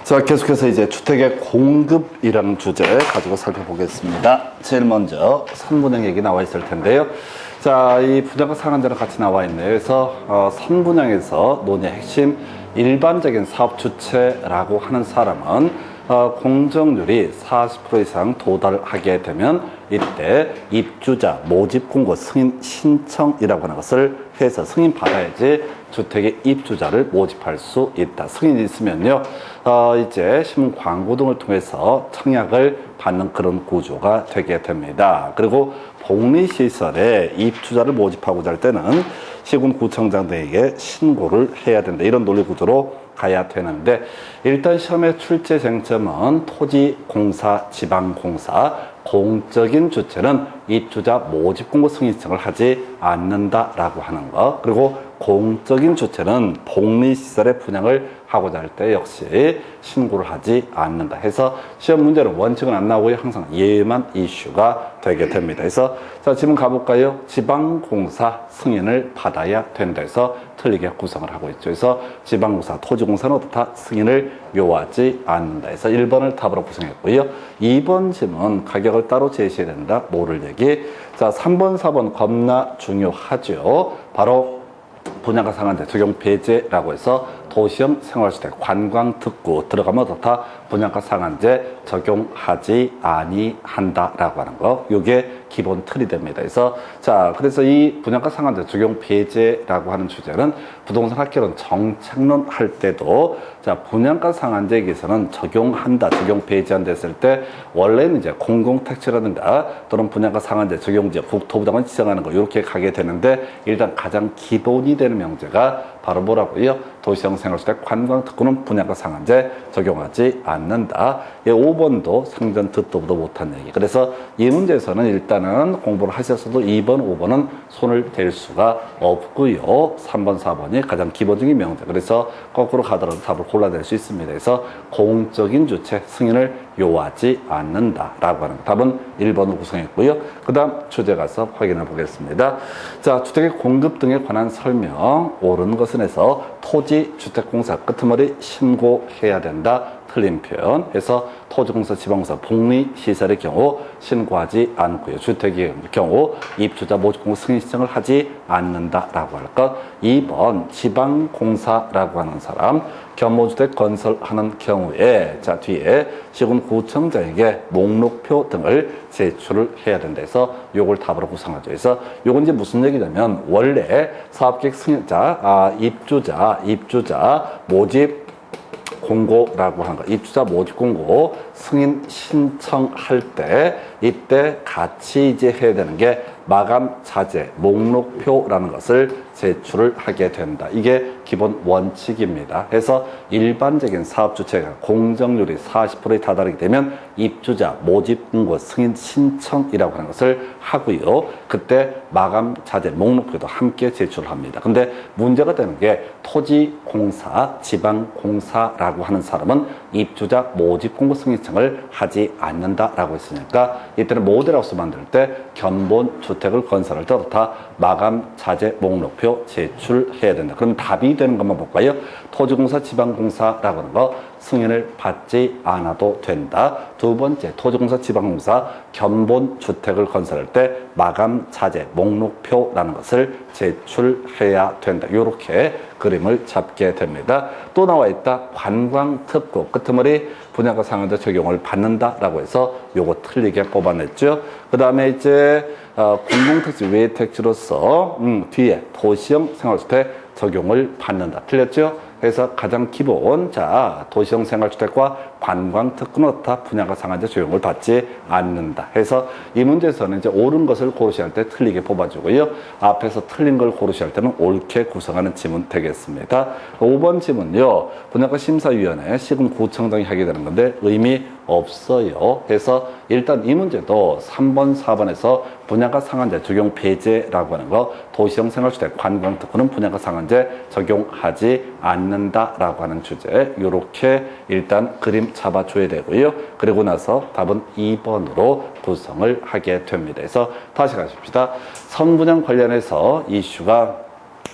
자, 계속해서 이제 주택의 공급이라는 주제 가지고 살펴보겠습니다. 제일 먼저 선분양 얘기 나와 있을 텐데요. 자, 이 분양가 상한제는 같이 나와 있네요. 그래서 선분양에서 논의의 핵심 일반적인 사업 주체라고 하는 사람은 공정률이 40% 이상 도달하게 되면 이때 입주자 모집 공고 승인 신청이라고 하는 것을 해서 승인 받아야지 주택의 입주자를 모집할 수 있다. 승인이 있으면요, 이제 신문 광고 등을 통해서 청약을 받는 그런 구조가 되게 됩니다. 그리고 복리시설에 입주자를 모집하고자 할 때는 시군구청장 등에게 신고를 해야 된다. 이런 논리 구조로 가야 되는데, 일단 시험의 출제 쟁점은 토지공사, 지방공사, 공적인 주체는 입주자 모집 공고 승인 신청을 하지 않는다라고 하는 것. 그리고 공적인 주체는 복리시설의 분양을 하고자 할 때 역시 신고를 하지 않는다 해서 시험 문제는 원칙은 안 나오고요, 항상 예외만 이슈가 되게 됩니다. 그래서 자, 지금 가볼까요? 지방공사 승인을 받아야 된다 해서 틀리게 구성을 하고 있죠. 그래서 지방공사, 토지공사는 어떻다? 승인을 요하지 않는다 해서 1번을 답으로 구성했고요. 2번 질문 가격을 따로 제시해야 된다. 모를 얘기. 자, 3번, 4번 겁나 중요하죠. 바로 분양가 상한제 적용 배제라고 해서 도시형 생활주택 관광특구 들어가면 어떻다? 분양가 상한제 적용하지 아니한다라고 하는 거. 이게 기본 틀이 됩니다. 그래서 자, 그래서 이 분양가 상한제 적용 배제라고 하는 주제는 부동산 학개론 정착론 할 때도 자, 분양가 상한제에 대해서는 적용한다, 적용 배제한다 했을 때 원래는 이제 공공택지라든가 또는 분양가 상한제 적용지역 국토부담을 지정하는 거 이렇게 가게 되는데, 일단 가장 기본이 되는 명제가 바로 뭐라고요? 도시형 생활주택 관광특구는 분양가 상한제 적용하지 않는다. 5번도 상전 듣도 보도 못한 얘기. 그래서 이 문제에서는 일단은 공부를 하셨어도 2번, 5번은 손을 댈 수가 없고요. 3번, 4번이 가장 기본적인 명제. 그래서 거꾸로 가더라도 답을 골라낼 수 있습니다. 그래서 공적인 주체 승인을 요하지 않는다라고 하는 답은 1번으로 구성했고요. 그 다음 주제 가서 확인해 보겠습니다. 자, 주택의 공급 등에 관한 설명. 옳은 것은 해서 토지주택공사 끄트머리 신고해야 된다. 틀린 표현 해서 토지공사, 지방공사, 복리시설의 경우 신고하지 않고요. 주택의 경우 입주자 모집공고 승인 신청을 하지 않는다라고 할 것. 2번 지방공사라고 하는 사람 견모주택 건설하는 경우에 자, 뒤에 시군구청장에게 목록표 등을 제출을 해야 된다 해서 요걸 답으로 구성하죠. 그래서 요건 이제 무슨 얘기냐면 원래 사업계획 승인자, 입주자 모집 공고라고 하는 거, 입주자 모집 공고 승인 신청할 때 이때 같이 이제 해야 되는 게 마감 자재 목록표라는 것을 제출을 하게 된다. 이게 기본 원칙입니다. 해서 일반적인 사업 주체가 공정률이 40%에 다다르게 되면 입주자 모집 공고 승인 신청이라고 하는 것을 하고요. 그때 마감 자재 목록표도 함께 제출합니다. 근데 문제가 되는 게 토지공사, 지방공사라고 하는 사람은 입주자 모집 공고 승인 신청을 하지 않는다라고 했으니까 이때는 모델하우스 만들 때 견본 주택을 건설할 때 다 마감 자재 목록표 제출해야 된다. 그럼 답이 되는 것만 볼까요? 토지공사, 지방공사라고 하는 거 승인을 받지 않아도 된다. 두 번째, 토지공사, 지방공사 견본 주택을 건설할 때 마감 자재 목록표라는 것을 제출해야 된다. 이렇게 그림을 잡게 됩니다. 또 나와 있다. 관광특구 끄트머리 분양가 상한제 적용을 받는다라고 해서 요거 틀리게 뽑아냈죠. 그 다음에 이제 공공택지 외택지로서 뒤에 도시형 생활주택 적용을 받는다. 틀렸죠? 그래서 가장 기본, 자, 도시형 생활주택과 관광특구는 어떻다? 분양가 상한제 적용을 받지 않는다. 해서 이 문제에서는 이제 옳은 것을 고르셔야 할 때 틀리게 뽑아주고요. 앞에서 틀린 걸 고르셔야 할 때는 옳게 구성하는 지문 되겠습니다. 5번 지문요. 분양가 심사위원회 시군구청장이 하게 되는 건데 의미 없어요. 해서 일단 이 문제도 3번, 4번에서 분양가 상한제 적용 배제라고 하는 거, 도시형 생활주택 관광특구는 분양가 상한제 적용하지 않는다라고 하는 주제, 이렇게 일단 그림 잡아줘야 되고요. 그리고 나서 답은 2번으로 구성을 하게 됩니다. 그래서 다시 가십시다. 선분양 관련해서 이슈가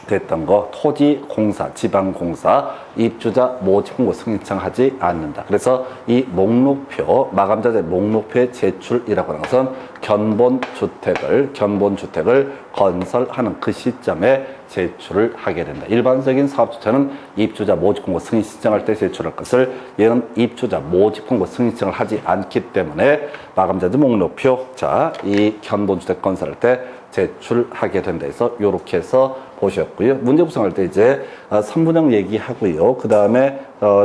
됐던 거 토지공사, 지방공사, 입주자 모집 공고 승인 신청하지 않는다. 그래서 이 목록표, 마감자재 목록표의 제출이라고 하는 것은 견본주택을 건설하는 그 시점에 제출을 하게 된다. 일반적인 사업주체는 입주자 모집 공고 승인 신청할 때 제출할 것을 얘는 입주자 모집 공고 승인 신청을 하지 않기 때문에 마감자재 목록표, 자, 이 견본주택 건설할 때 제출하게 된다 해서 요렇게 해서 보셨고요. 문제 구성할 때 이제 선분양 얘기하고요. 그 다음에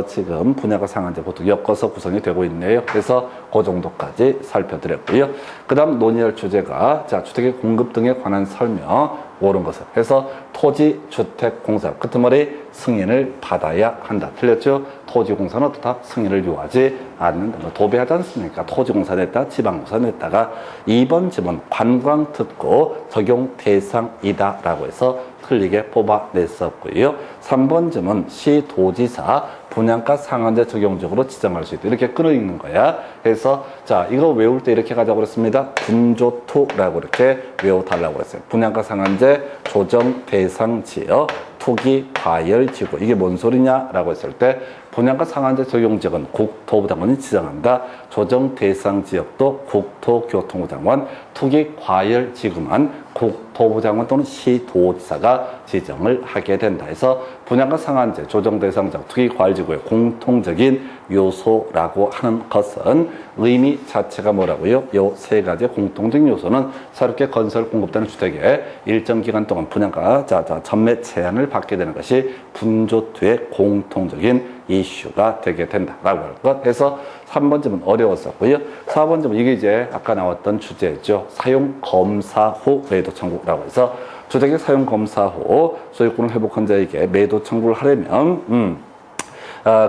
지금 분야가 상한제 보통 엮어서 구성이 되고 있네요. 그래서 그 정도까지 살펴드렸고요. 그 다음 논의할 주제가 자 주택의 공급 등에 관한 설명 옳은 것을 해서 토지주택공사 끄트머리 승인을 받아야 한다. 틀렸죠? 토지공사는 어떻다? 승인을 요하지 않는다. 뭐 도배하지 않습니까? 토지공사 냈다, 지방공사 냈다가 2번 지문 관광특구 적용 대상이다 라고 해서 틀리게 뽑아냈었고요. 3번 지문 시도지사 분양가 상한제 적용적으로 지정할 수 있다. 이렇게 끌어있는 거야. 그래서 자 이거 외울 때 이렇게 가자고 그랬습니다. 분조투라고 이렇게 외워달라고 그랬어요. 분양가 상한제 조정 대상 지역 투기 과열 지구. 이게 뭔 소리냐라고 했을 때 분양가 상한제 적용 지역은 국토부 장관이 지정한다. 조정 대상 지역도 국토교통부 장관, 투기 과열 지구만 국토부 장관 또는 시도지사가 지정을 하게 된다 해서 분양가 상한제, 조정 대상 지역, 투기 과열 지구의 공통적인 요소라고 하는 것은 의미 자체가 뭐라고요? 요 세 가지 공통적인 요소는 새롭게 건설 공급되는 주택에 일정 기간 동안 분양가 전매 제한을 받게 되는 것이 분조투의 공통적인 이슈가 되게 된다라고 할 것. 해서 3번쯤은 어려웠었고요. 4번쯤은 이게 이제 아까 나왔던 주제죠. 사용 검사 후 매도 청구라고 해서 주택의 사용 검사 후 소유권을 회복한 자에게 매도 청구를 하려면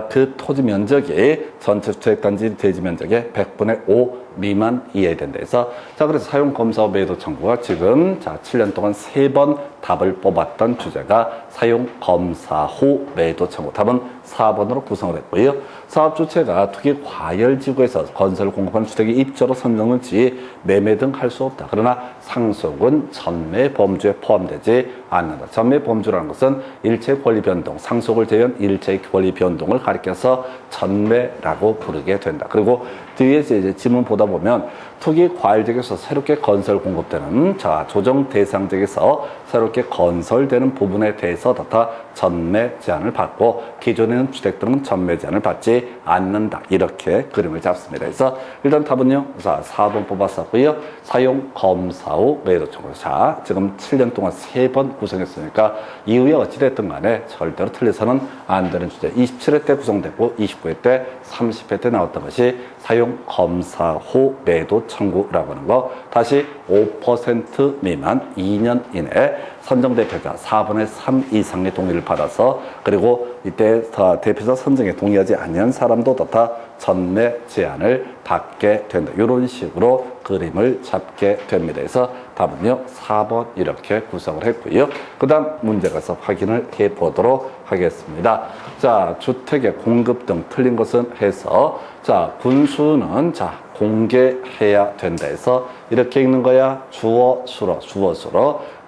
그 토지 면적이 전체 주택단지 대지 면적의 100분의 5 미만이어야 된다 해서 자 그래서 사용 검사 후 매도 청구가 지금 자 7년 동안 3번 답을 뽑았던 주제가 사용 검사 후 매도 청구. 답은 4번으로 구성을 했고요. 사업 주체가 투기 과열 지구에서 건설 공급하는 주택이 입주로 선정된 지 매매 등 할 수 없다. 그러나 상속은 전매 범주에 포함되지 않는다. 전매 범주라는 것은 일체 권리 변동, 상속을 제외한 일체 권리 변동을 가리켜서 전매라고 부르게 된다. 그리고 뒤에서 이제 지문 보다 보면 투기 과열 지역에서 새롭게 건설 공급되는 자 조정 대상 지역에서 새롭게 건설되는 부분에 대해서 다 전매 제한을 받고 기존에는 주택들은 전매 제한을 받지 않는다. 이렇게 그림을 잡습니다. 그래서 일단 답은요. 자 4번 뽑았었고요. 사용 검사 후 매도 청구. 자 지금 7년 동안 3번 구성했으니까 이후에 어찌됐든 간에 절대로 틀려서는 안 되는 주제. 27회 때 구성됐고 29회 때 30회 때 나왔던 것이 사용 검사 후 매도 청구라고 하는 거. 다시 5% 미만 2년 이내 선정 대표자 4분의 3 이상의 동의를 받아서 그리고 이때 대표자 선정에 동의하지 않는 사람도 다 전매 제한을 받게 된다. 이런 식으로 그림을 잡게 됩니다. 그래서 답은요 4번 이렇게 구성을 했고요. 그 다음 문제 가서 확인을 해 보도록 하겠습니다. 자 주택의 공급 등 틀린 것은 해서 자 분수는 자 공개해야 된다 해서 이렇게 읽는 거야. 주어 수로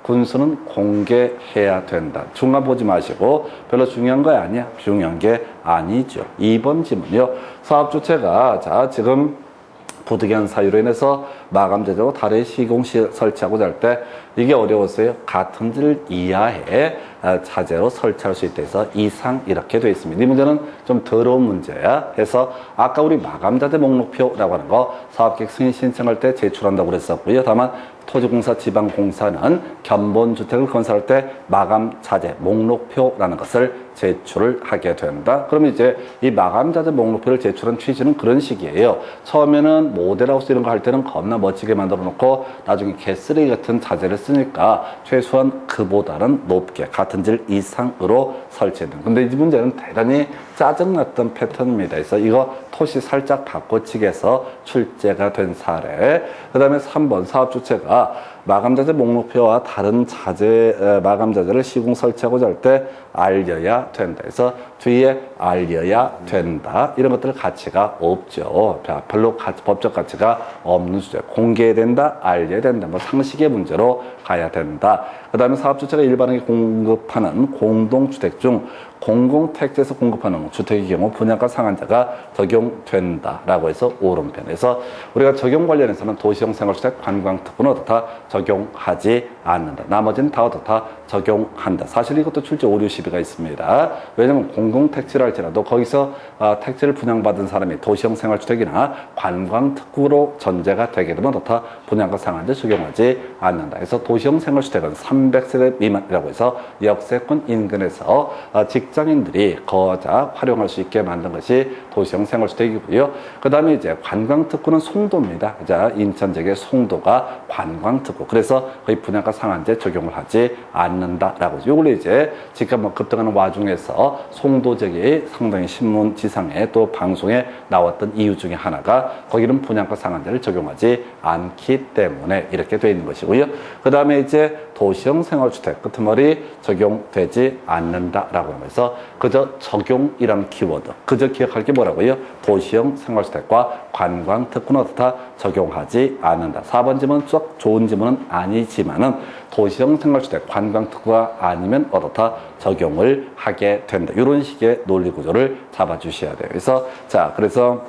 군수는 공개해야 된다. 중간 보지 마시고 별로 중요한 거 아니야. 중요한 게 아니죠. 2번 지문요. 사업주체가 자 지금 부득이한 사유로 인해서 마감 제조고 다른 시공시 설치하고자 할 때 이게 어려웠어요. 같은 질 이하의 자재로 설치할 수 있다 해서 이상 이렇게 되어 있습니다. 이 문제는 좀 더러운 문제야. 해서 아까 우리 마감자재 목록표라고 하는 거 사업계획 승인 신청할 때 제출한다고 그랬었고요. 다만 토지공사, 지방공사는 견본주택을 건설할 때 마감자재 목록표라는 것을 제출을 하게 된다. 그러면 이제 이 마감자재 목록표를 제출한 취지는 그런 식이에요. 처음에는 모델하우스 이런 거 할 때는 겁나 멋지게 만들어 놓고 나중에 개쓰레기 같은 자재를 쓰니까 최소한 그보다는 높게 같은 질 이상으로 설치해야 근데 이 문제는 대단히 짜증났던 패턴입니다. 그래서 이거 토시 살짝 바꿔치기 해서 출제가 된 사례. 그 다음에 3번 사업주체가 마감자재 목록표와 다른 자재, 마감자재를 시공 설치하고자 할 때 알려야 된다. 그래서 뒤에 알려야 된다. 이런 것들 가치가 없죠. 별로 법적 가치가 없는 주제. 공개해야 된다, 알려야 된다. 뭐 상식의 문제로 가야 된다. 그 다음에 사업주체가 일반에게 공급하는 공동주택 중 공공택지에서 공급하는 주택의 경우 분양가 상한제가 적용된다라고 해서 오른편에서 우리가 적용 관련해서는 도시형 생활주택 관광특구는 어떻다? 적용하지 않는다. 나머지는 다 어떻다? 적용한다. 사실 이것도 출제 오류 시비가 있습니다. 왜냐하면 공공택지를 할지라도 거기서 택지를 분양받은 사람이 도시형 생활주택이나 관광특구로 전제가 되게 되면 어떻다? 분양가 상한제 적용하지 않는다. 그래서 도시형 생활주택은 300세대 미만이라고 해서 역세권 인근에서 직장인들이 거자 활용할 수 있게 만든 것이 도시형 생활주택이고요. 그 다음에 이제 관광특구는 송도입니다. 자, 인천지역의 송도가 관광특구. 그래서 거의 분양가 상한제 적용을 하지 않는다라고. 이걸로 이제 지금 뭐 급등하는 와중에서 송도 지역이 상당히 신문 지상에 또 방송에 나왔던 이유 중에 하나가 거기는 분양가 상한제를 적용하지 않기 때문에 이렇게 되어 있는 것이고요. 그 다음에 이제 도시형 생활주택 끄트머리 적용되지 않는다라고 하면서 그저 적용이라는 키워드, 그저 기억할 게 뭐라고요? 도시형 생활주택과 관광특구는 어떻다? 적용하지 않는다. 4번 지문 썩 좋은 지문은 아니지만은 도시형 생활주택 관광특구가 아니면 어떻다? 적용을 하게 된다. 이런 식의 논리 구조를 잡아주셔야 돼요. 그래서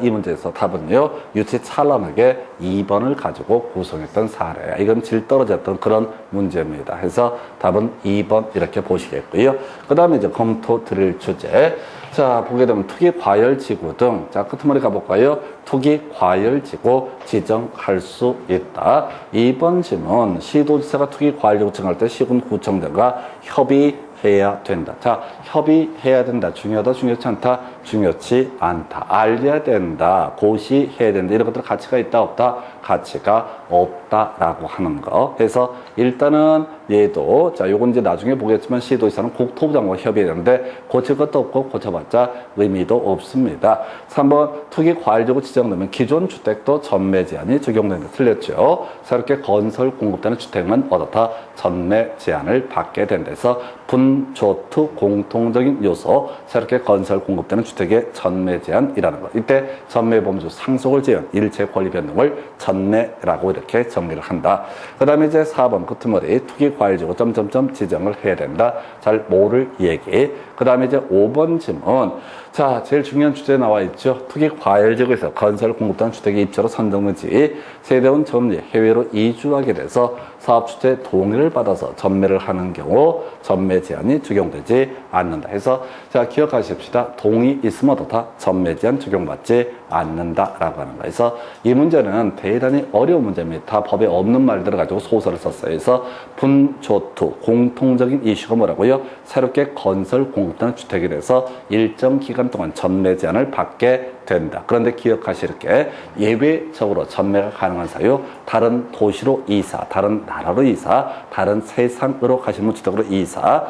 이 문제에서 답은요, 유치 찬란하게 2번을 가지고 구성했던 사례야. 이건 질 떨어졌던 그런 문제입니다. 해서 답은 2번 이렇게 보시겠고요. 그 다음에 이제 검토 드릴 주제. 자, 보게 되면 투기 과열지구 등. 자, 끄트머리 가볼까요? 투기 과열지구 지정할 수 있다. 2번 질문. 시도지사가 투기 과열지구 지정할 때 시군구청장과 협의해야 된다. 자, 협의해야 된다. 중요하다, 중요치 않다? 중요치 않다. 알려야 된다. 고시해야 된다. 이런 것들 가치가 있다, 없다? 가치가 없다라고 하는 거. 그래서 일단은 얘도, 자, 요건 이제 나중에 보겠지만 시도지사는 국토부 장관과 협의해야 되는데 고칠 것도 없고 고쳐봤자 의미도 없습니다. 3번 투기 과열지구 지정되면 기존 주택도 전매 제한이 적용된다. 틀렸죠. 새롭게 건설 공급되는 주택만 어떻다? 전매 제한을 받게 된다. 그래서 분조투 공통적인 요소, 새롭게 건설 공급되는 주택의 전매 제한이라는 것. 이때 전매 범주 상속을 제한, 일체 권리 변동을 전매라고 이렇게 정리를 한다. 그 다음에 이제 4번 끄트머리 투기 과열지구 점점점 지정을 해야 된다. 잘 모를 얘기. 그 다음에 이제 5번 질문. 자, 제일 중요한 주제 나와 있죠. 투기 과열지구에서 건설 공급된 주택의 입주로 선정된지 세대원 전리 해외로 이주하게 돼서 사업 주체 동의를 받아서 전매를 하는 경우 전매 제한이 적용되지 않는다. 해서 자, 기억하십시다. 동의 있으면 어떻다? 전매 제한 적용받지 않는다라고 하는 거예요. 그래서 이 문제는 대단히 어려운 문제입니다. 다 법에 없는 말들을 가지고 소설을 썼어요. 그래서 분조투 공통적인 이슈가 뭐라고요? 새롭게 건설 공급되는 주택에 대해서 일정 기간 동안 전매 제한을 받게 된다. 그런데 기억하실 게 예외적으로 전매가 가능한 사유, 다른 도시로 이사, 다른 나라로 이사, 다른 세상으로 가시는 주택으로 이사,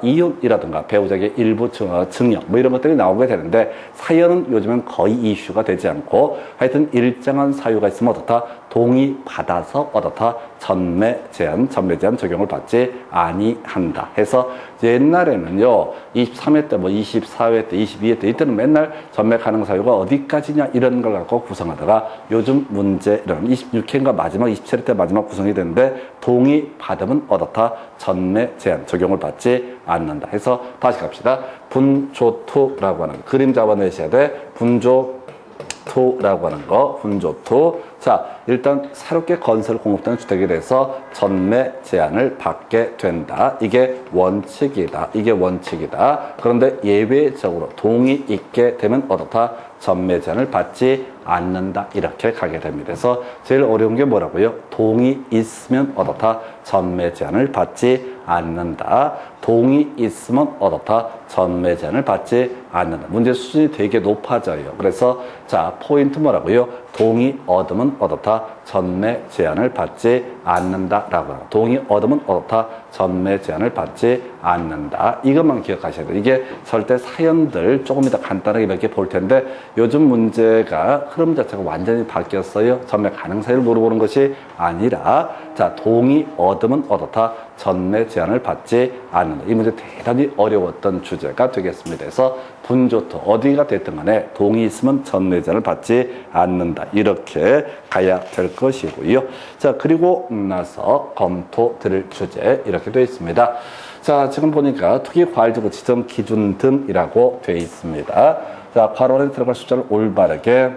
이혼이라든가 배우자의 일부 증여 뭐 이런 것들이 나오게 되는데 사연은 요즘은 거의 이슈가 되지 않고 하여튼 일정한 사유가 있으면 어떻다? 동의받아서 어떻다? 전매 제한 적용을 받지 아니한다. 해서 옛날에는요, 23회 때, 뭐 24회 때, 22회 때, 이때는 맨날 전매 가능 사유가 어디까지냐 이런 걸 갖고 구성하다가 요즘 문제는 26회인가 마지막 27회 때 마지막 구성이 되는데 동의받으면 어떻다? 전매 제한 적용을 받지 않는다. 해서 다시 갑시다. 분조투라고 하는 그림 잡아내셔야 돼. 분조투라고 하는 거, 분조투. 자, 일단 새롭게 건설 공급되는 주택에 대해서 전매 제한을 받게 된다. 이게 원칙이다. 이게 원칙이다. 그런데 예외적으로 동의 있게 되면 어떻다? 전매 제한을 받지 않는다. 이렇게 가게 됩니다. 그래서 제일 어려운 게 뭐라고요? 동의 있으면 어떻다? 전매 제한을 받지 않는다. 동의 있으면 어떻다? 전매 제한을 받지 않는다. 문제 수준이 되게 높아져요. 그래서 자, 포인트 뭐라고요? 동의 얻으면 어떻다? 전매 제한을 받지 않는다라고. 동의 얻으면 어떻다? 전매 제한을 받지 않는다. 이것만 기억하셔야 돼요. 이게 절대 사연들 조금 이따 간단하게 몇 개 볼 텐데 요즘 문제가 흐름 자체가 완전히 바뀌었어요. 전매 가능성을 물어보는 것이 아니라 자, 동의 얻으면 어떻다. 전매 제한을 받지 않는다. 이 문제 대단히 어려웠던 주제가 되겠습니다. 그래서 분조토 어디가 됐든 간에 동의 있으면 전매 제한을 받지 않는다. 이렇게 가야 될 것이고요. 자, 그리고 나서 검토 드릴 주제 이렇게 되어 있습니다. 자, 지금 보니까 투기과열지구 지정 기준 등이라고 되어 있습니다. 자, 괄호 안에 들어갈 숫자를 올바르게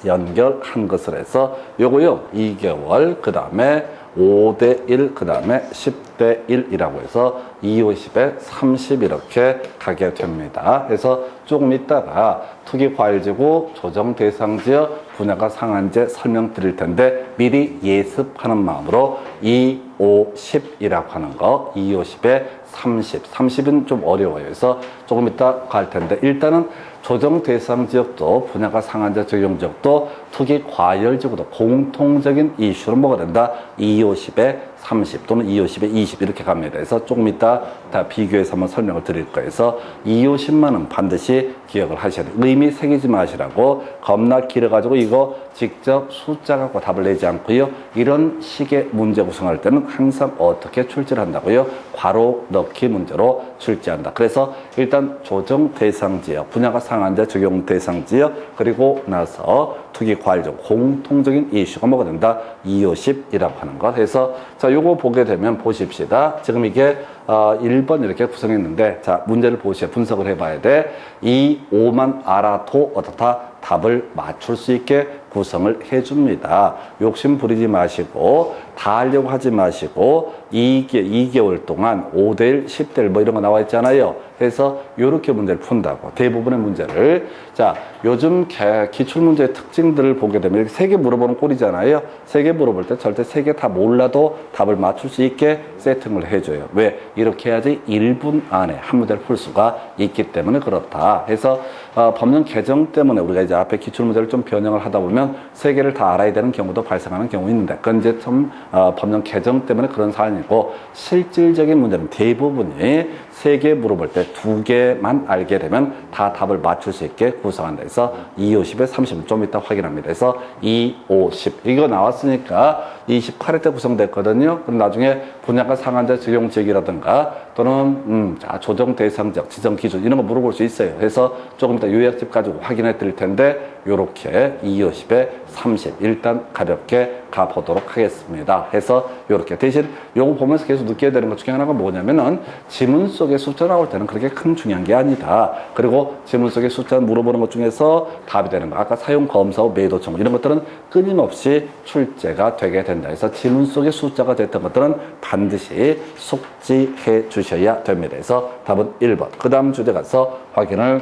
연결한 것을 해서 요거요 2개월 그 다음에 5대1 그 다음에 10대1이라고 해서 2, 50에 30 이렇게 가게 됩니다. 그래서 조금 있다가 투기과열지구 조정 대상지역 분야가 상한제 설명드릴 텐데 미리 예습하는 마음으로 2, 5, 10이라고 하는 거 2, 50에 30, 30은 좀 어려워요. 그래서 조금 이따 갈 텐데 일단은 조정 대상 지역도 분야가 상한제 적용 지역도 투기 과열 지구도 공통적인 이슈로 뭐가 된다? 2, 50에 30 또는 2, 50에 20 이렇게 갑니다. 그래서 조금 이따 다 비교해서 한번 설명을 드릴 거예요. 그래서 2, 50만은 반드시 기억을 하셔야 돼요. 의미 새기지 마시라고 겁나 길어가지고 이거 직접 숫자 갖고 답을 내지 않고요. 이런 식의 문제 구성할 때는 항상 어떻게 출제를 한다고요? 괄호 넣기 문제로 출제한다. 그래서 일단 조정 대상 지역, 분야가 상한제 적용 대상 지역, 그리고 나서 투기 과열적 공통적인 이슈가 뭐가 된다? 2, 50이라고 하는 것. 그래서 자, 요거 보게 되면 보십시다. 지금 이게 1번 이렇게 구성했는데 자, 문제를 보시고 분석을 해봐야 돼. 2, 5만 알아도 어떻다? 답을 맞출 수 있게 구성을 해줍니다. 욕심 부리지 마시고 다 하려고 하지 마시고 2개월 동안 5대1, 10대1 뭐 이런 거 나와 있잖아요. 그래서 이렇게 문제를 푼다고. 대부분의 문제를. 자, 요즘 기출문제의 특징들을 보게 되면 이렇게 3개 물어보는 꼴이잖아요. 3개 물어볼 때 절대 3개 다 몰라도 답을 맞출 수 있게 세팅을 해줘요. 왜? 이렇게 해야지 1분 안에 한 문제를 풀 수가 있기 때문에 그렇다. 해서 법령 개정 때문에 우리가 이제 앞에 기출문제를 좀 변형을 하다 보면 3개를 다 알아야 되는 경우도 발생하는 경우 있는데 그건 이제 좀 법령 개정 때문에 그런 사안이고 실질적인 문제는 대부분이 3개 물어볼 때 2개만 알게 되면 다 답을 맞출 수 있게 구성한다. 그래서 2, 50에 30은 좀 이따 확인합니다. 그래서 2, 5, 10 이거 나왔으니까 28회 때 구성됐거든요. 그럼 나중에 분야가 상한제 적용 지역이라든가 또는 조정 대상 지역, 지정 기준 이런 거 물어볼 수 있어요. 그래서 조금 이따 요약집 가지고 확인해 드릴 텐데 요렇게 2, 50에 30 일단 가볍게 가보도록 하겠습니다. 해서 요렇게 대신 요거 보면서 계속 느껴야 되는 것 중에 하나가 뭐냐면은 지문 속에 숫자 나올 때는 그렇게 큰 중요한 게 아니다. 그리고 지문 속에 숫자 물어보는 것 중에서 답이 되는 거 아까 사용 검사 후 매도 청구 이런 것들은 끊임없이 출제가 되게 된다. 그래서 지문 속에 숫자가 됐던 것들은 반드시 숙지해 주셔야 됩니다. 그래서 답은 1번. 그 다음 주제 가서 확인을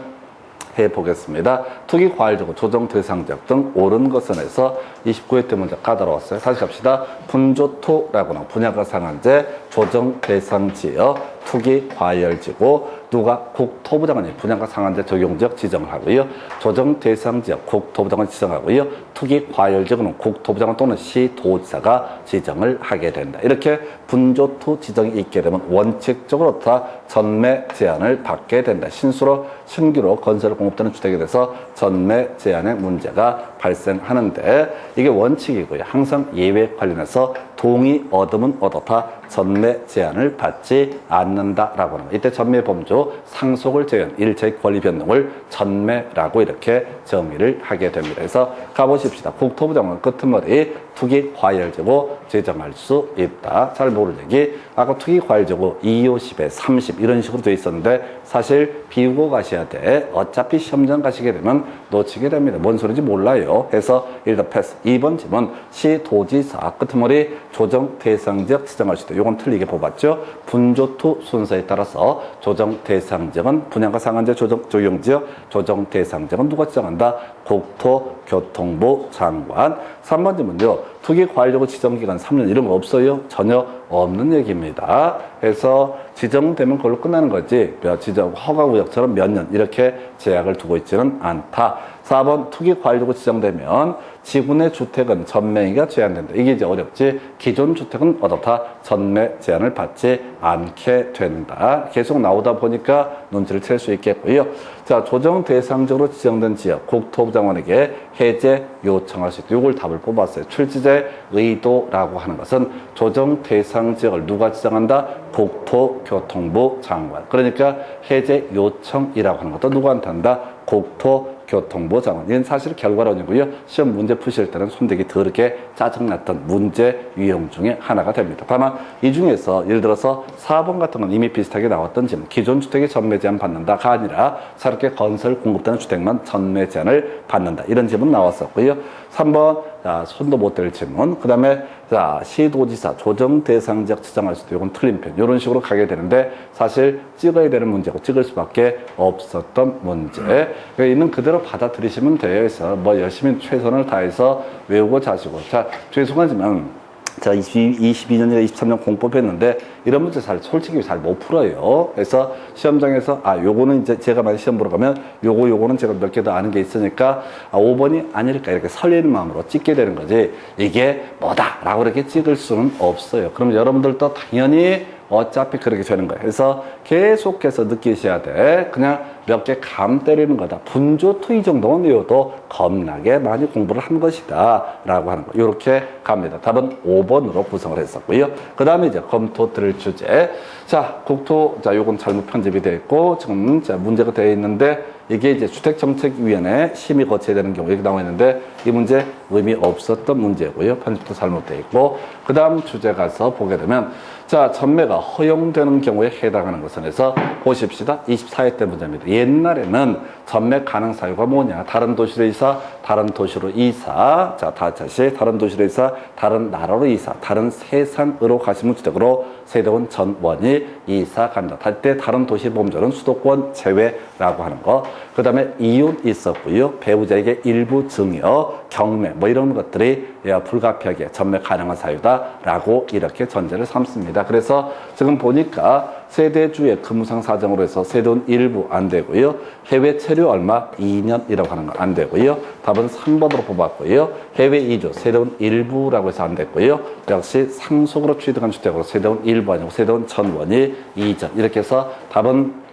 해보겠습니다. 투기 과열지구 조정 대상 지역 등 옳은 것은 해서 29회 때 문제 까다로웠어요. 다시 갑시다. 분조토라고 나온 분야가 상한제 조정 대상 지역 투기 과열지구 누가 국토부 장관이 분야가 상한제 적용 지역 지정을 하고요. 조정 대상 지역 국토부 장관이 지정하고요. 투기 과열 지역은 국토부 장관 또는 시도지사가 지정을 하게 된다. 이렇게 분조토 지정이 있게 되면 원칙적으로 다 전매 제한을 받게 된다. 신규로 건설 공급되는 주택에 대해서 전매 제한의 문제가 발생하는데 이게 원칙이고요. 항상 예외 관련해서 동의 얻으면 얻었다. 전매 제한을 받지 않는다라고 하는 거. 이때 전매 범주 상속을 제한 일체의 권리 변동을 전매라고 이렇게 정의를 하게 됩니다. 그래서 가보십시다. 국토부 장관 끄트머리 투기 과열지구 지정할 수 있다. 잘 모를 얘기. 아까 투기 과열지구 2, 50에 30 이런 식으로 돼 있었는데 사실 비우고 가셔야 돼. 어차피 시험장 가시게 되면 놓치게 됩니다. 뭔 소리인지 몰라요. 해서 일단 패스. 2번 질문 시도지사 끄트머리 조정 대상 지역 지정할 수 있다. 요건 틀리게 뽑았죠. 분조토 순서에 따라서 조정 대상 지역은 분양가 상한제 적용 지역, 조정 대상 지역은 누가 지정한다? 국토교통부 장관. 3번 질문요. 투기 과열제고 지정기간 3년 이런 거 없어요? 전혀 없는 얘기입니다. 그래서 지정되면 그걸로 끝나는 거지 지정 허가구역처럼 몇 년 이렇게 제약을 두고 있지는 않다. 4번 투기 과열제고 지정되면 지구 내 주택은 전매가 제한된다. 이게 이제 어렵지. 기존 주택은 어떻다? 전매 제한을 받지 않게 된다. 계속 나오다 보니까 눈치를 챌 수 있겠고요. 자, 조정 대상적으로 지정된 지역 국토부 장관에게 해제 요청할 수 있다. 이걸 답을 뽑았어요. 출지자의 의도라고 하는 것은 조정 대상 지역을 누가 지정한다? 국토교통부 장관. 그러니까 해제 요청이라고 하는 것도 누구한테 한다? 국토교통부 장관. 이건 사실 결과론이고요. 시험 문제 푸실 때는 손대기 더럽게 짜증났던 문제 유형 중에 하나가 됩니다. 다만 이 중에서 예를 들어서 4번 같은 건 이미 비슷하게 나왔던 질문. 기존 주택이 전매 제한 받는다가 아니라 새롭게 건설 공급되는 주택만 전매 제한을 받는다. 이런 질문 나왔었고요. 3번 자, 손도 못 댈 질문. 그 다음에 자, 시도지사 조정 대상 지역 지정할 수도 이건 틀린 편. 이런 식으로 가게 되는데 사실 찍어야 되는 문제고 찍을 수밖에 없었던 문제. 그러니까 있는 그대로 받아들이시면 돼요. 그래서 뭐 열심히 최선을 다해서 외우고 자시고. 자, 죄송하지만 제가 22년이나 23년 공법했는데 이런 문제 솔직히 잘 못 풀어요. 그래서 시험장에서 요거는 이제 제가 만약 시험 보러 가면 요거는 제가 몇 개 더 아는 게 있으니까 5번이 아닐까 이렇게 설레는 마음으로 찍게 되는 거지 이게 뭐다라고 이렇게 찍을 수는 없어요. 그럼 여러분들도 당연히 어차피 그렇게 되는 거예요. 그래서 계속해서 느끼셔야 돼. 그냥 몇 개 감 때리는 거다. 분조 투이 정도는 외워도 겁나게 많이 공부를 한 것이다. 라고 하는 거. 이렇게 갑니다. 답은 5번으로 구성을 했었고요. 그 다음에 이제 검토 들을 주제. 자, 국토, 자, 요건 잘못 편집이 되어 있고, 지금 자, 문제가 되어 있는데, 이게 이제 주택정책위원회 심의 거쳐야 되는 경우 이렇게 나와 있는데, 이 문제 의미 없었던 문제고요. 편집도 잘못되어 있고, 그 다음 주제 가서 보게 되면, 자, 전매가 허용되는 경우에 해당하는 것은 해서 보십시다. 24회 때 문제입니다. 옛날에는 전매 가능 사유가 뭐냐? 다른 도시로 이사, 다른 도시로 이사. 자, 다시 다른 도시로 이사, 다른 나라로 이사, 다른 세상으로 가시면 주택으로 세대원 전원이 이사 간다. 때 다른 도시 범죄는 수도권 제외라고 하는 거. 그 다음에 이혼 있었고요. 배우자에게 일부 증여, 경매 뭐 이런 것들이 불가피하게 전매 가능한 사유다라고 이렇게 전제를 삼습니다. 그래서 지금 보니까 세대주의 근무상 사정으로 해서 세대원 일부 안 되고요. 해외 체류 얼마? 2년이라고 하는 거 안 되고요. 답은 3번으로 뽑았고요. 해외 이주 세대원 일부라고 해서 안 됐고요. 역시 상속으로 취득한 주택으로 세대원 일부 아니고 세대원 전원이 이전 이렇게 해서 답은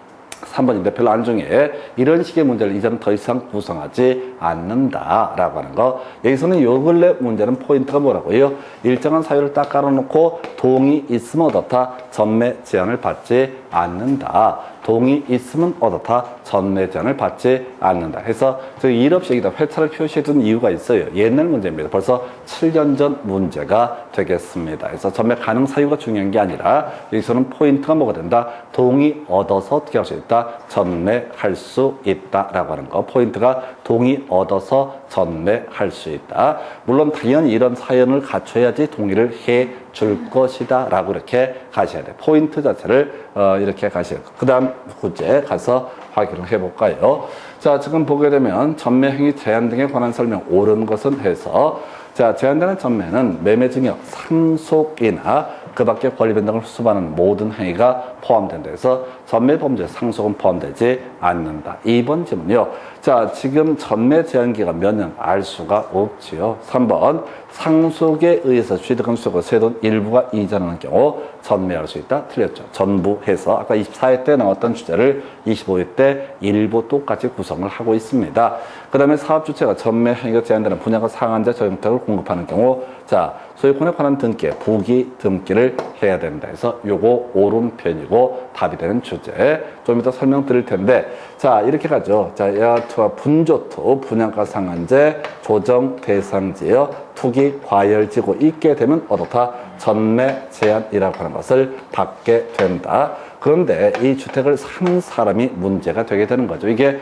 3번인데 별로 안 중요해. 이런 식의 문제를 이제는 더 이상 구성하지 않는다라고 하는 거. 여기서는 요 근래 문제는 포인트가 뭐라고요? 일정한 사유를 딱 깔아놓고 동의 있으면 어떻다? 전매 제한을 받지 않는다. 동의 있으면 어떻다? 전매 제한을 받지 않는다. 해서 일 없이 여기다 회차를 표시해둔 이유가 있어요. 옛날 문제입니다. 벌써 7년 전 문제가 되겠습니다. 그래서 전매 가능 사유가 중요한 게 아니라 여기서는 포인트가 뭐가 된다? 동의 얻어서 어떻게 할 수 있다? 전매할 수 있다라고 하는 거. 포인트가 동의 얻어서 전매할 수 있다. 물론 당연히 이런 사연을 갖춰야지 동의를 해 줄 것이다 라고 이렇게 가셔야 돼요. 포인트 자체를 이렇게 가셔야 돼요. 그 다음 구제 가서 확인을 해볼까요? 자, 지금 보게 되면 전매행위 제한 등에 관한 설명 옳은 것은 해서 자, 제한되는 전매는 매매 증여, 상속이나 그 밖에 권리 변동을 수반하는 모든 행위가 포함된다 해서 전매 범죄 상속은 포함되지 않는다. 2번 질문요. 자, 지금 전매 제한 기간 몇 년 알 수가 없지요. 3번 상속에 의해서 취득한 수익으로 세돈 일부가 이전하는 경우 전매할 수 있다. 틀렸죠. 전부 해서 아까 24회 때 나왔던 주제를 25회 때 일부 똑같이 구성을 하고 있습니다. 그 다음에 사업주체가 전매 행위가 제한되는 분야가 상한제 저형택을 공급하는 경우 자, 소유권에 관한 등기, 부기 등기를 해야 된다 해서 요거 옳은 편이고 답이 되는 주제. 좀 이따 설명드릴 텐데 자, 이렇게 가죠. 자, 여하투와 분조투, 분양가 상한제, 조정 대상지역, 투기 과열지구 있게 되면 어떻다? 전매 제한이라고 하는 것을 받게 된다. 그런데 이 주택을 사는 사람이 문제가 되게 되는 거죠. 이게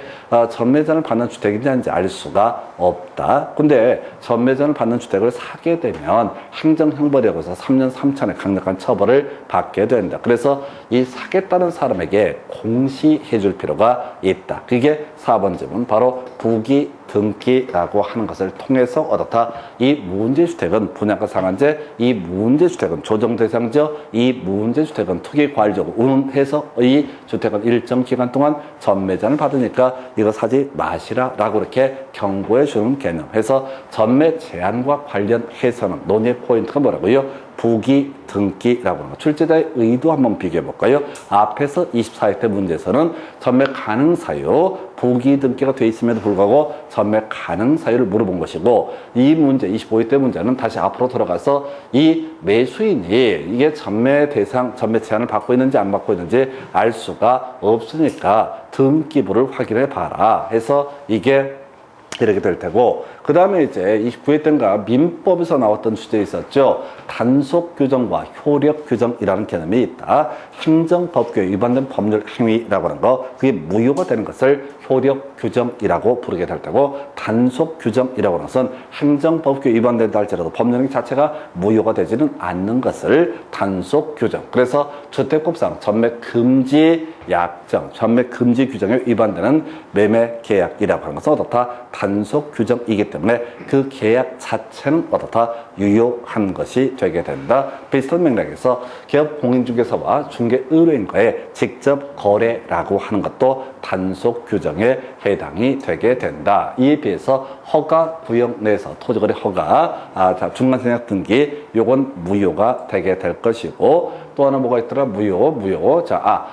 전매 제한을 받는 주택인지 아닌지 알 수가 없다. 근데 전매 제한을 받는 주택을 사게 되면 행정형벌이라고해서 3년 3천의 강력한 처벌을 받게 된다. 그래서 이 사겠다는 사람에게 공시해 줄 필요가 있다. 그게 4번 질문 바로 부기 등기라고 하는 것을 통해서 어떻다. 이 무문제주택은 분양가 상한제, 이 무문제주택은 조정대상제, 이 무문제주택은 투기과열적으로 운운해서 이 주택은 일정 기간 동안 전매제한을 받으니까 이거 사지 마시라라고 이렇게 경고해 주는 개념. 해서 전매 제한과 관련해서는 논의의 포인트가 뭐라고요? 부기 등기라고 하는 거. 출제자의 의도 한번 비교해 볼까요? 앞에서 24회 문제에서는 전매 가능 사유, 부기 등기가 돼 있음에도 불구하고 전매 가능 사유를 물어본 것이고, 이 문제 25회 문제는 다시 앞으로 돌아가서 이 매수인이 이게 전매 대상, 전매 제한을 받고 있는지 안 받고 있는지 알 수가 없으니까 등기부를 확인해 봐라 해서 이게 이렇게 될 테고, 그 다음에 이제 29회 때인가 민법에서 나왔던 주제에 있었죠. 단속 규정과 효력 규정이라는 개념이 있다. 행정법규에 위반된 법률 행위라고 하는 거, 그게 무효가 되는 것을 효력 규정이라고 부르게 될 테고, 단속 규정이라고 하는 것은 행정법규에 위반된다 할지라도 법률 자체가 무효가 되지는 않는 것을 단속 규정. 그래서 주택법상 전매 금지 약정, 전매 금지 규정에 위반되는 매매 계약이라고 하는 것은 어떻다? 단속 규정이기 때문에 그 계약 자체는 어떻다? 유효한 것이 되게 된다. 비슷한 맥락에서 기업 공인중개사와 중개의뢰인과의 직접 거래라고 하는 것도 단속 규정에 해당이 되게 된다. 이에 비해서 허가 구역 내에서 토지거래 허가, 중간생략 등기, 요건 무효가 되게 될 것이고, 또 하나 뭐가 있더라? 무효. 자,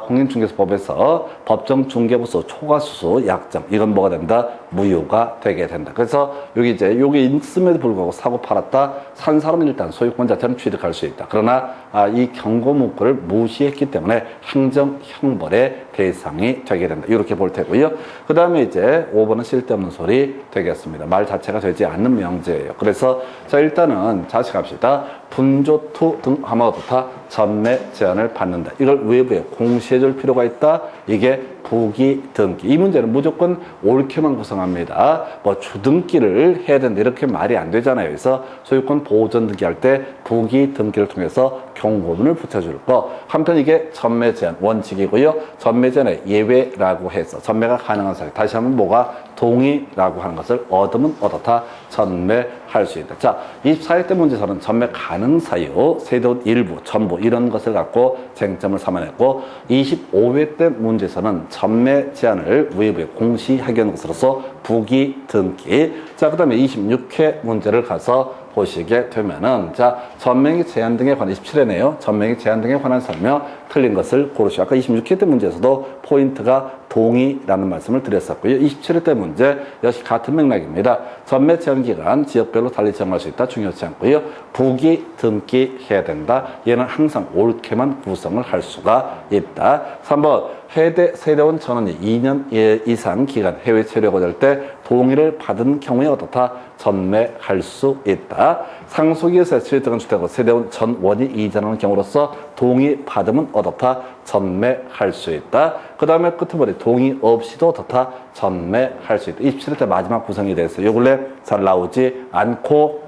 공인중개사법에서 법정중개부수, 초과수수, 약정, 이건 뭐가 된다? 무효가 되게 된다. 그래서 여기 있음에도 불구하고 사고 팔았다. 산 사람은 일단 소유권 자체는 취득할 수 있다. 그러나 이 경고 문구를 무시했기 때문에 행정형벌의 대상이 되게 된다. 이렇게 볼 테고요. 그 다음에 이제 5번은 쓸데없는 소리 되겠습니다. 말 자체가 되지 않는 명제예요. 그래서 자, 일단은 다시 갑시다. 분조투 등 하면 어떻다? 전매 제한을 받는다. 이걸 외부에 공시해 줄 필요가 있다. 이게 부기 등기. 이 문제는 무조건 옳게만 구성합니다. 뭐 주등기를 해야 된다 이렇게 말이 안 되잖아요. 그래서 소유권 보존 등기할 때 부기 등기를 통해서 경고문을 붙여줄 거. 한편 이게 전매 제한 원칙이고요. 전매 제한의 예외라고 해서 전매가 가능한 사유. 다시 한번 뭐가 동의라고 하는 것을 얻으면 어떻다? 전매할 수 있다. 자, 24회 때 문제에서는 전매 가능 사유, 세대원 일부, 전부 이런 것을 갖고 쟁점을 삼아냈고, 25회 때 문제에서는 전매 제한을 외부에 공시하게 하는 것으로서 부기 등기. 자, 그 다음에 26회 문제를 가서 보시게 되면은, 자, 전매기 제한 등에 관한 27회네요. 전매기 제한 등에 관한 설명 틀린 것을 고르시오. 아까 26회 때 문제에서도 포인트가 동의라는 말씀을 드렸었고요. 27회 때 문제 역시 같은 맥락입니다. 전매 제한 기간 지역별로 달리 정할 수 있다. 중요치 않고요. 부기 등기 해야 된다. 얘는 항상 옳게만 구성을 할 수가 있다. 3번 세대원 전원이 2년 이상 기간 해외 체류가 될 때 동의를 받은 경우에 어떻다? 전매할 수 있다. 상속이에서 취득한 주택으로 세대원 전원이 이전하는 경우로서 동의 받으면 어떻다? 전매할 수 있다. 그 다음에 끝머리 동의 없이도 어떻다? 전매할 수 있다. 27회 때 마지막 구성이 돼서 요 근래 잘 나오지 않고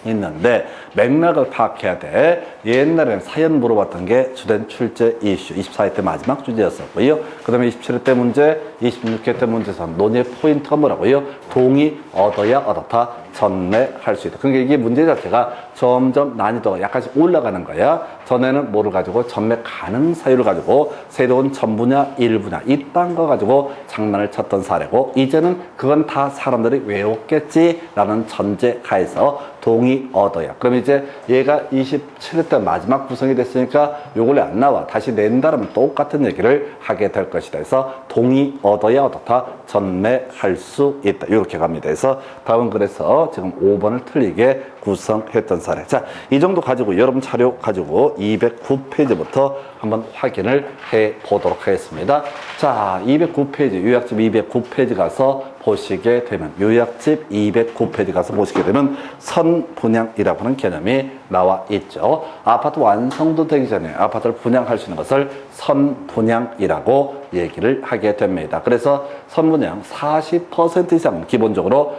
있는데 맥락을 파악해야 돼. 옛날에는 사연 물어봤던 게 주된 출제 이슈 24회 때 마지막 주제였었고요. 그 다음에 27회 때 문제, 26회 때 문제에서 논의의 포인트가 뭐라고요? 동의 얻어야 어떻다? 전매할 수 있다. 그러니까 이게 문제 자체가 점점 난이도가 약간씩 올라가는 거야. 전에는 뭐를 가지고 전매 가능 사유를 가지고 새로운 전부냐 일부냐 이딴 거 가지고 장난을 쳤던 사례고, 이제는 그건 다 사람들이 외웠겠지라는 전제하에서 동의 얻어야. 그럼 이제 얘가 27회 때 마지막 구성이 됐으니까 요걸로 안 나와. 다시 낸다라면 똑같은 얘기를 하게 될 것이다. 그래서 동의 얻어야 어떻다? 전매할 수 있다. 이렇게 갑니다. 그래서 다음은 그래서 지금 5번을 틀리게 구성했던 사례. 자, 이 정도 가지고 여러분 자료 가지고 209페이지부터 한번 확인을 해 보도록 하겠습니다. 자, 209페이지, 요약집 209페이지 가서 보시게 되면, 요약집 209페이지 가서 보시게 되면 선분양이라고 하는 개념이 나와 있죠. 아파트 완성도 되기 전에 아파트를 분양할 수 있는 것을 선분양이라고 얘기를 하게 됩니다. 그래서 선분양 40% 이상 기본적으로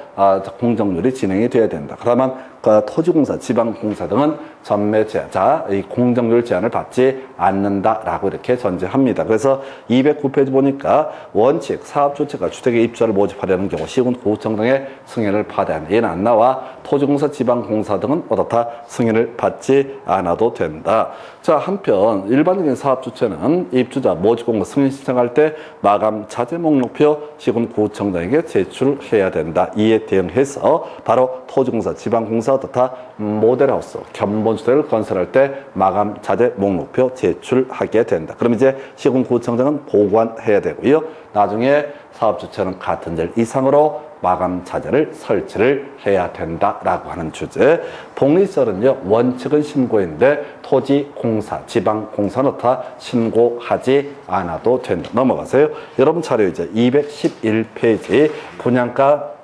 공정률이 진행이 돼야 된다. 그러면 토지공사, 지방공사 등은 전매 제한, 이 공정률 제한을 받지 않는다라고 이렇게 전제합니다. 그래서 209페이지 보니까 원칙 사업 주체가 주택에 입주를 모집하려는 경우 시군 구청 등의 승인을 받아야 한다. 얘는 안 나와. 토지공사, 지방공사 등은 어떻다? 승인을 받지 않아도 된다. 자, 한편 일반적인 사업 주체는 입주자 모집공고 승인 신청할 때 마감 자재 목록표 시군 구청 등에게 제출해야 된다. 이에 대응해서 바로 토지공사, 지방공사 어떻다? 모델하우스, 견본주택을 건설할 때 마감 자재 목록표 제출하게 된다. 그럼 이제 시군구청장은 보관해야 되고요. 나중에 사업주체는 같은 절 이상으로 마감 자재를 설치를 해야 된다라고 하는 주제. 복리설은요, 원칙은 신고인데 토지공사, 지방공사는 다 신고하지 않아도 된다. 넘어가세요. 여러분 차례 이제 211페이지 분양가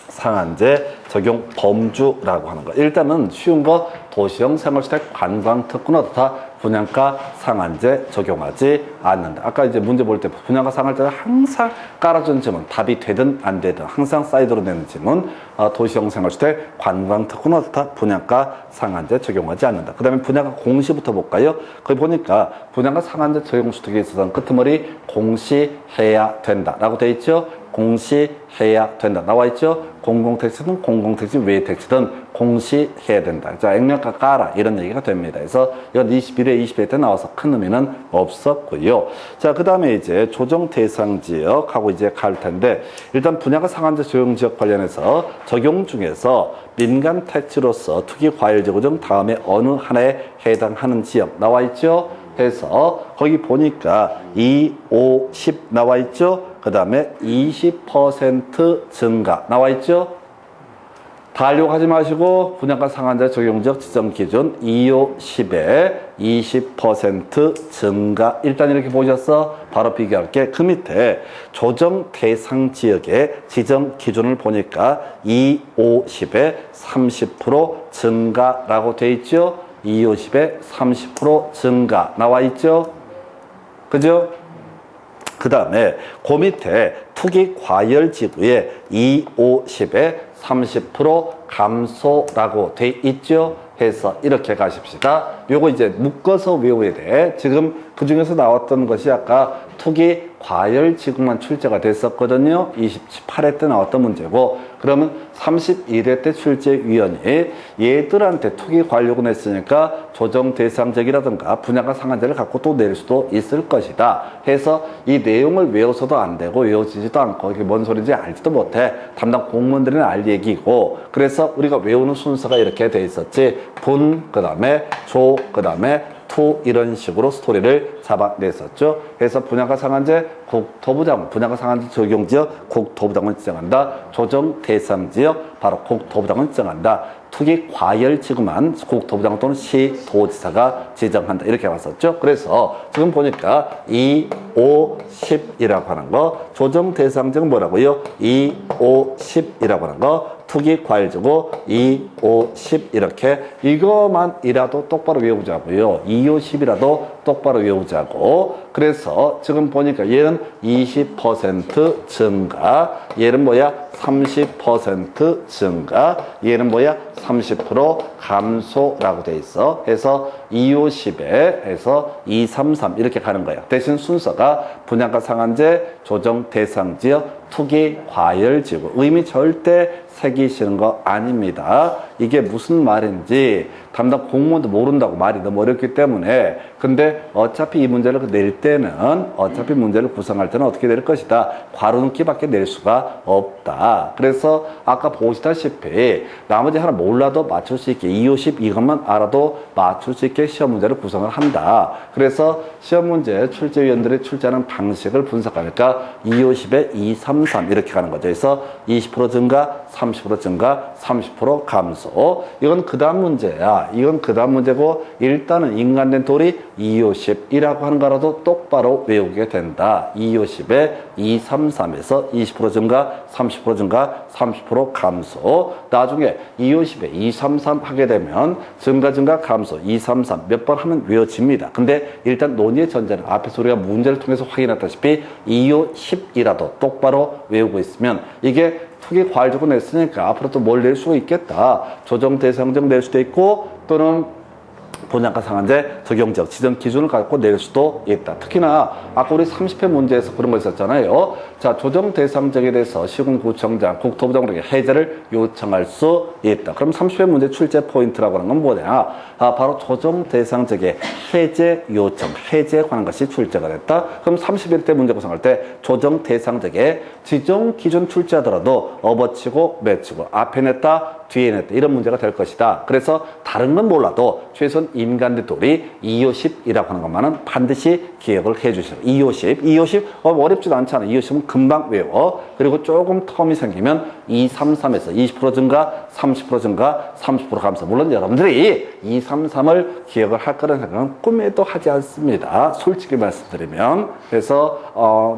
상한제 적용 범주라고 하는 거. 일단은 쉬운 거 도시형 생활주택 관광특구는 어떻다? 분양가 상한제 적용하지 않는다. 아까 이제 문제 볼 때 분양가 상한제를 항상 깔아준 질문, 답이 되든 안 되든 항상 사이드로 내는 질문, 도시형 생활주택 관광특구는 어떻다? 분양가 상한제 적용하지 않는다. 그 다음에 분양가 공시부터 볼까요? 거기 보니까 분양가 상한제 적용주택에 있어서는 끄트머리 공시해야 된다라고 돼 있죠. 공시해야 된다. 나와 있죠? 공공택지든 공공택지 외택지든 공시해야 된다. 자, 액면가 까라. 이런 얘기가 됩니다. 그래서 이건 21회, 20회 때 나와서 큰 의미는 없었고요. 자, 그 다음에 이제 조정 대상 지역하고 이제 갈 텐데, 일단 분양가 상한제 적용 지역 관련해서 적용 중에서 민간 택지로서 투기 과열 지구 중 다음에 어느 하나에 해당하는 지역 나와 있죠? 해서 거기 보니까 2, 5, 10 나와 있죠? 그 다음에 20% 증가 나와 있죠? 다 하려고 하지 마시고 분양가 상한제 적용적 지정 기준 2, 5, 10에 20% 증가. 일단 이렇게 보셨어? 바로 비교할게. 그 밑에 조정 대상 지역의 지정 기준을 보니까 2, 5, 10에 30% 증가라고 돼 있죠? 2, 5, 10에 30% 증가 나와 있죠? 그죠? 그 다음에 그 밑에 투기 과열 지구에 2, 5, 10에 30% 감소라고 돼 있죠? 해서 이렇게 가십시다. 요거 이제 묶어서 외워야 돼. 지금 그 중에서 나왔던 것이 아까 투기 과열 지구만 출제가 됐었거든요. 28회 때 나왔던 문제고, 그러면 31회 때 출제위원이 얘들한테 투기 과열 요구 냈으니까 조정 대상적이라든가 분양가 상한제를 갖고 또 낼 수도 있을 것이다 해서 이 내용을 외워서도 안 되고 외워지지도 않고 이게 뭔 소리인지 알지도 못해. 담당 공무원들은 알 얘기고, 그래서 우리가 외우는 순서가 이렇게 돼 있었지. 분, 그 다음에 조, 그 다음에 투, 이런 식으로 스토리를 잡아냈었죠. 그래서 분양가 상한제 국토부장관, 분양가 상한제 적용지역 국토부장관이 지정한다. 조정 대상지역 바로 국토부장관이 지정한다. 투기 과열 지구만 국토부장관 또는 시도지사가 지정한다. 이렇게 왔었죠. 그래서 지금 보니까 2, 5, 10이라고 하는 거, 조정 대상지역은 뭐라고요? 2, 5, 10이라고 하는 거, 투기 과열지구 2, 5, 10 이렇게 이거만이라도 똑바로 외우자고요. 2, 5, 10이라도 똑바로 외우자고. 그래서 지금 보니까 얘는 20% 증가, 얘는 뭐야? 30% 증가, 얘는 뭐야? 30% 감소라고 돼 있어. 해서 2, 5, 10에 해서 2, 3, 3 이렇게 가는 거야. 대신 순서가 분양가 상한제, 조정 대상 지역, 투기 과열 지구. 의미 절대 새기시는 거 아닙니다. 이게 무슨 말인지 담당 공무원도 모른다고 말이 너무 어렵기 때문에. 근데 어차피 이 문제를 낼 때는, 어차피 문제를 구성할 때는 어떻게 될 것이다? 괄호넣기밖에 낼 수가 없다. 그래서 아까 보시다시피 나머지 하나 몰라도 맞출 수 있게 2, 5, 10 이것만 알아도 맞출 수 있게 시험 문제를 구성을 한다. 그래서 시험 문제 출제위원들이 출제하는 방식을 분석하니까 2, 5, 10에 2, 3, 3 이렇게 가는 거죠. 그래서 20% 증가, 30% 증가, 30% 감소. 이건 그 다음 문제야. 이건 그 다음 문제고, 일단은 인간된 돌이 250이라고 하는 거라도 똑바로 외우게 된다. 250에 233에서 20% 증가, 30% 증가, 30% 감소. 나중에 250에 233 하게 되면 증가, 감소, 233 몇 번 하면 외워집니다. 근데 일단 논의의 전제는 앞에서 우리가 문제를 통해서 확인했다시피 250이라도 똑바로 외우고 있으면 이게 투기 과일적으로 냈으니까 앞으로 또 뭘 낼 수가 있겠다. 조정 대상적 낼 수도 있고 또는 분양가 상한제 적용적 지정 기준을 갖고 낼 수도 있다. 특히나 아까 우리 30회 문제에서 그런 거 있었잖아요. 자, 조정 대상적에 대해서 시군구청장, 국토부장으로 해제를 요청할 수 있다. 그럼 30회 문제 출제 포인트라고 하는 건 뭐냐? 바로 조정 대상적의 해제 요청, 해제에 관한 것이 출제가 됐다. 그럼 31대 문제 구성할 때 조정 대상적의 지정 기준 출제하더라도 업어치고 매치고 앞에 냈다, 뒤에 냈다 이런 문제가 될 것이다. 그래서 다른 건 몰라도 최소한 인간들이 250이라고 하는 것만은 반드시 기억을 해주시죠. 250 어렵지도 않잖아. 250은 금방 외워. 그리고 조금 텀이 생기면 233에서 20% 증가, 30% 증가, 30% 감소. 물론 여러분들이 233을 기억을 할 거라는 생각은 꿈에도 하지 않습니다. 솔직히 말씀드리면. 그래서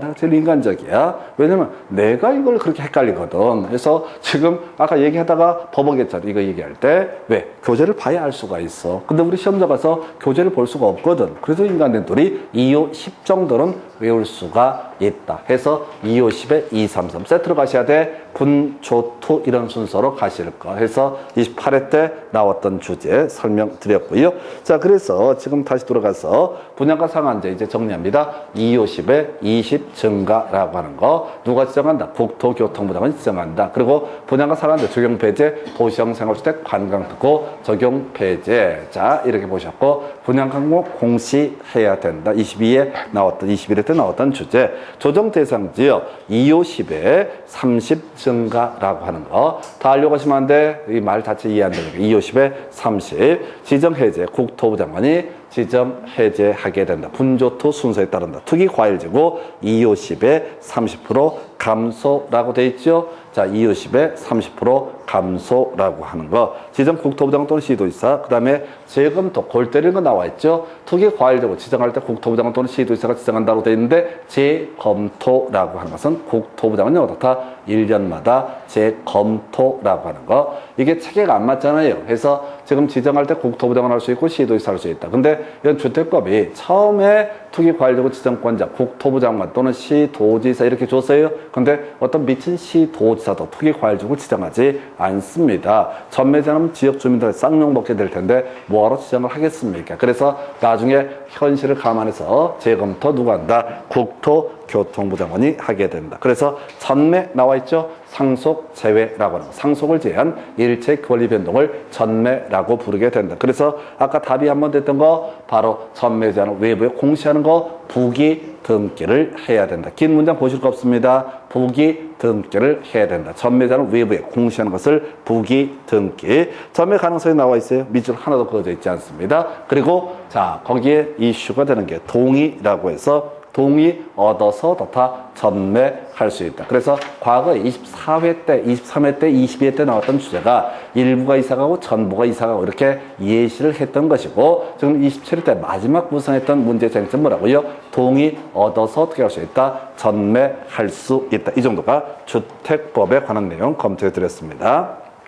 내가 제일 인간적이야. 왜냐면 내가 이걸 그렇게 헷갈리거든. 그래서 지금 아까 얘기하다가 버벅였잖아. 이거 얘기할 때. 왜? 교재를 봐야 알 수가 있어. 근데 우리 시험자 가서 교재를 볼 수가 없거든. 그래서 인간들이 250 정도는 외울 수가 있다. 해서 250에 233 세트로 가셔야 돼. 군, 조, 투 이런 순서로 가실 거. 해서 28회 때 나왔던 주제 설명드렸고요. 자, 그래서 지금 다시 돌아가서 분양가 상한제 이제 정리합니다. 250에 20 증가라고 하는 거 누가 지정한다? 국토교통부장은 지정한다. 그리고 분양가 상한제 적용 배제 도시형 생활주택 관광특구 적용 배제. 자, 이렇게 보셨고 분양가 항목 공시해야 된다. 22에 나왔던 21회 때 나왔던 주제 조정 대상 지역 250에 30 증가라고 하는 거 다 알려고 하시면 안 돼. 이 말 자체 이해 안 되니까 250에 30 지정 해제 국토부 장관이 지정 해제하게 된다. 분조투 순서에 따른다. 투기 과일지구 250에 30% 감소라고 돼 있죠. 자, 250에 30% 감소라고 하는 거. 지정 국토부장 또는 시도지사. 그 다음에 재검토 골 때리는 거 나와 있죠. 투기 과일지구 지정할 때 국토부장 또는 시도지사가 지정한다고 돼 있는데 재검토라고 하는 것은 국토부장은 어떻다? 1년마다 재검토라고 하는 거. 이게 체계가 안 맞잖아요. 그래서 지금 지정할 때 국토부장은 할 수 있고 시도지사 할 수 있다. 근데 이건 주택법이 처음에 투기과일지구 지정권자 국토부장관 또는 시도지사 이렇게 줬어요. 근데 어떤 미친 시도지사도 투기과일지구 지정하지 않습니다. 전매자는 지역 주민들의 쌍욕 먹게 될 텐데 뭐하러 지정을 하겠습니까? 그래서 나중에 현실을 감안해서 재검토 누가 한다? 국토교통부 장관이 하게 된다. 그래서 전매 나와 있죠. 상속 제외라고 하는 거. 상속을 제한 일체 권리 변동을 전매라고 부르게 된다. 그래서 아까 답이 한번 됐던 거 바로 전매제한을 외부에 공시하는 거 부기 등기를 해야 된다. 긴 문장 보실 거 없습니다. 부기 등기를 해야 된다. 전매자는 외부에 공시하는 것을 부기 등기. 전매 가능성이 나와 있어요. 밑줄 하나도 그어져 있지 않습니다. 그리고 자, 거기에 이슈가 되는 게 동의라고 해서 동의 얻어서 다 전매할 수 있다. 그래서 과거에 24회 때, 23회 때, 22회 때 나왔던 주제가 일부가 이사가고 전부가 이사가고 이렇게 예시를 했던 것이고 지금 27회 때 마지막 구성했던 문제 쟁점 뭐라고요? 동의 얻어서 어떻게 할 수 있다? 전매할 수 있다. 이 정도가 주택법에 관한 내용 검토해 드렸습니다.